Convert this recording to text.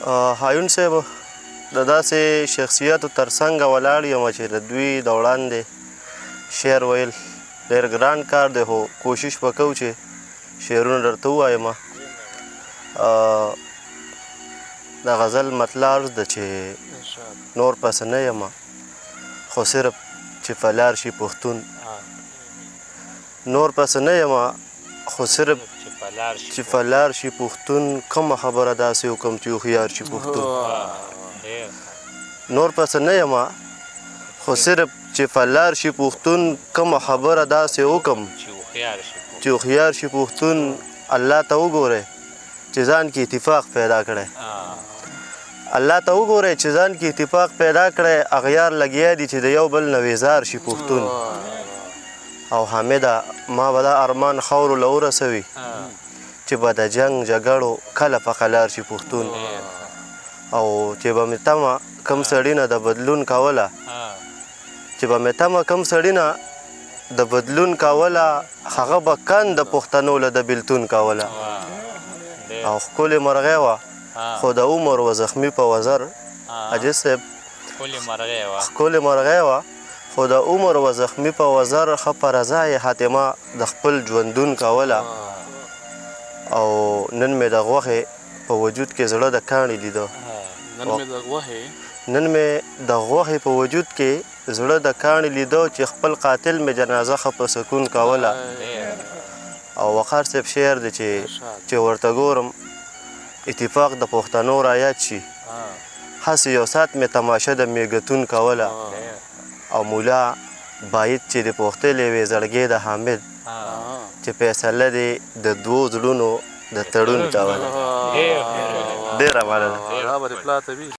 هایون صاحب د داسې شخصیاتو تر څنګه ولاړ یم چې د دوی د وړاندې شعر ویل ډېر ګران کار دی، خو کوشش به کوو چې شعرونه درته ووایم. د غزل مطلع عرض ده چې نور پسې نه یم خو صرف چې فلار شي پښتون، نور پسې نه یم خو صرف چې فلار شي پښتون، کومه خبره داسې وکړم چې هوښیار شي پښتون. نور پسې نه یم خو صرف چې فلار شي پښتون، کومه خبره داسې وکړم چې هوښیار شي پښتون. الله ته وګورئ چې ځان کې اتفاق پیدا کړی، الله ته وګورئ چې ځان کې اتفاق پیدا کړی. اغیار لګیا دي چې د یو بل نه ویزار شي پښتون. او حامده ما به دا ارمان خاورو له ورسوي چې به د جنګ جګړو کله په قلار شي پښتون. او چې به مې تمه کم سړي نه د بدلون کوله، چې به مې تمه کم سړي نه د بدلون کوله، هغه به کن د پښتنو له د بېلتون کوله. او ښکلې مرغۍ وه خو د عمر و زخمي په وزر، عجیز صاحب ښکلې مرغۍ وه خو د عمر و زخمي په وزر، ښه په رضا یې حاتمه د خپل ژوندون کوله. او نن مې د غوښې په وجود کې زړه د کاڼي لیده، نن مې د غوښې په وجود کې زړه د کاڼي لیده، چې خپل قاتل مې جنازه ښه په سکون کوله. او وقار صاحب شعر دی چې ورته ګورم اتفاق د پښتنو رایاد شي، هسې یو ساعت مې تماشه د میږتون کوله. او مولا باید چې د پوښتلې وې زړګې د حامد چې فیصله دې د دوو زړونو د تړون کوله. ډېره مننه.